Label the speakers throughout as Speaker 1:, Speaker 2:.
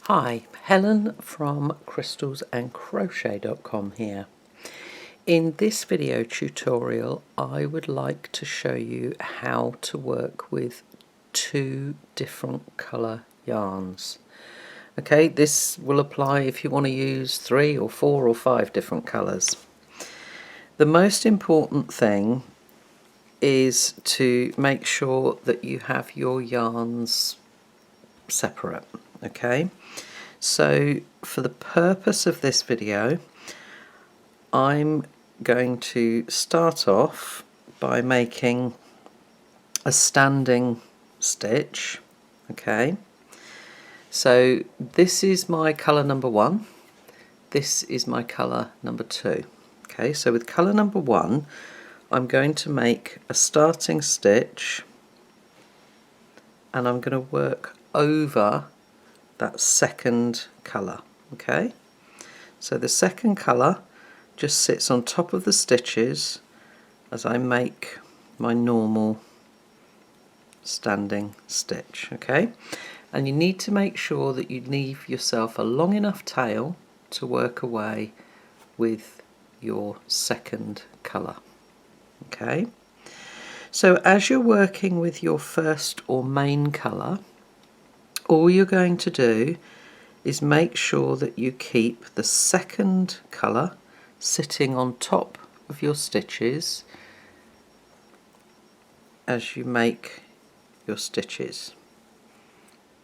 Speaker 1: Hi, Helen from crystals-and-crochet.com here. In this video tutorial I would like to show you how to work with two different colour yarns. Okay, this will apply if you want to use 3 or 4 or 5 different colours. The most important thing is to make sure that you have your yarns separate. Okay, so for the purpose of this video I'm going to start off by making a standing stitch. Okay, so this is my colour number 1, this is my colour number 2. Okay, so with colour number 1 I'm going to make a starting stitch and I'm going to work over that second colour. Okay, so the second colour just sits on top of the stitches as I make my normal standing stitch. Okay, and you need to make sure that you leave yourself a long enough tail to work away with your second colour. Okay, so as you're working with your first or main colour, all you're going to do is make sure that you keep the second colour sitting on top of your stitches as you make your stitches.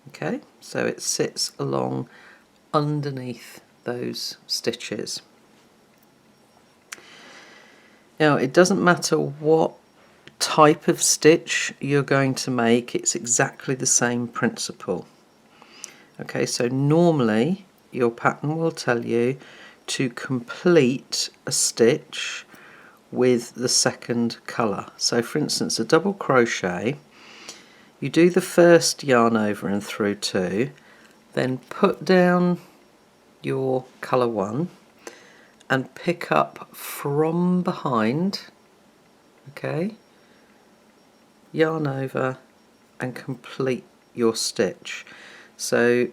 Speaker 1: Okay, so it sits along underneath those stitches. Now it doesn't matter what type of stitch you're going to make, it's exactly the same principle. Okay, so normally your pattern will tell you to complete a stitch with the second colour. So for instance, a double crochet, you do the first yarn over and through 2, then put down your colour 1 and pick up from behind. Okay, yarn over and complete your stitch. So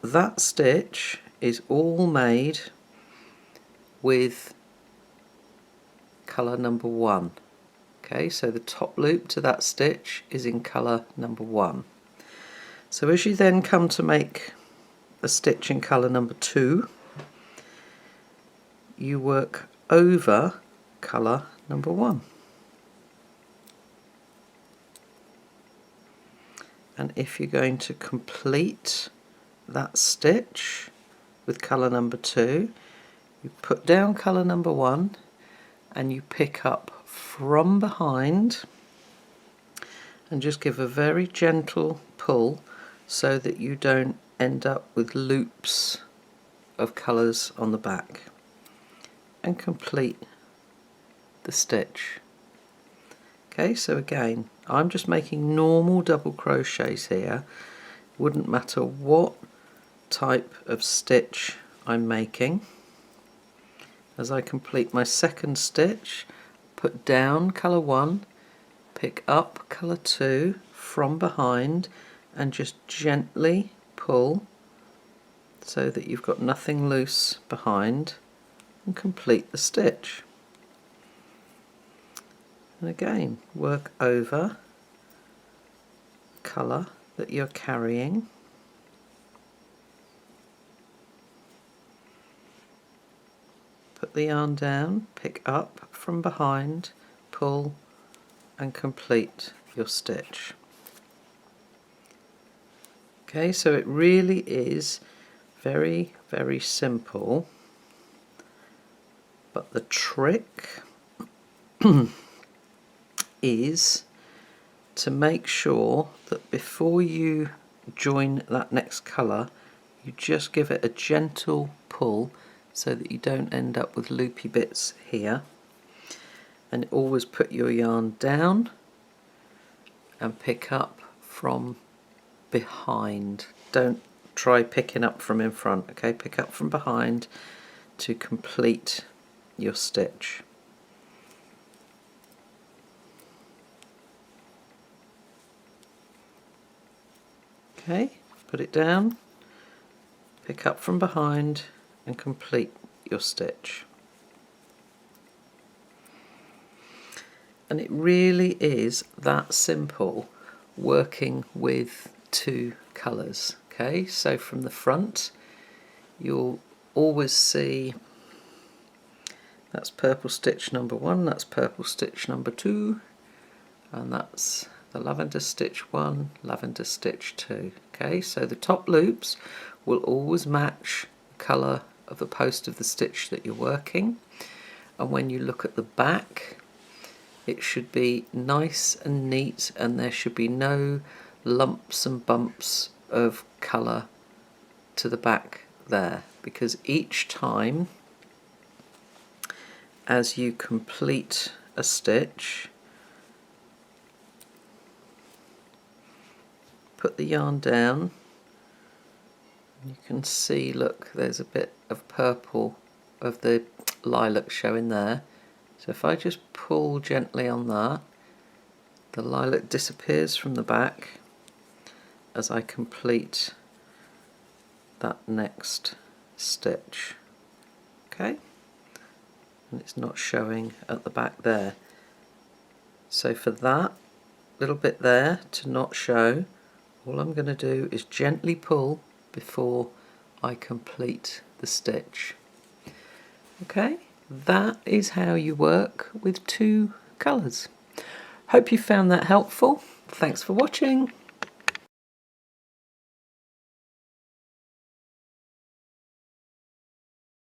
Speaker 1: that stitch is all made with colour number 1. Okay, so the top loop to that stitch is in colour number 1. So as you then come to make a stitch in colour number 2, you work over colour number 1. And if you're going to complete that stitch with colour number 2, you put down colour number 1 and you pick up from behind and just give a very gentle pull so that you don't end up with loops of colours on the back, and complete the stitch. Okay, so again I'm just making normal double crochets here, wouldn't matter what type of stitch I'm making. As I complete my second stitch, put down colour 1, pick up colour 2 from behind and just gently pull so that you've got nothing loose behind, and complete the stitch. And again work over colour that you're carrying. Put the yarn down, pick up from behind, pull and complete your stitch. Okay, so it really is very, very simple, but the trick is to make sure that before you join that next colour you just give it a gentle pull so that you don't end up with loopy bits here, and always put your yarn down and pick up from behind. Don't try picking up from in front. Okay, pick up from behind to complete your stitch. Okay, put it down, pick up from behind and complete your stitch. And it really is that simple working with two colours. Okay, so from the front you'll always see that's purple stitch number 1, that's purple stitch number 2, and that's the lavender stitch 1, lavender stitch 2. Okay, so the top loops will always match the colour of the post of the stitch that you're working, and when you look at the back it should be nice and neat, and there should be no lumps and bumps of colour to the back there, because each time as you complete a stitch, put the yarn down, you can see, look, there's a bit of purple of the lilac showing there. So if I just pull gently on that, the lilac disappears from the back as I complete that next stitch. Okay, and it's not showing at the back there. So for that little bit there to not show, all I'm going to do is gently pull before I complete the stitch. Okay, that is how you work with two colours. Hope you found that helpful. Thanks for watching.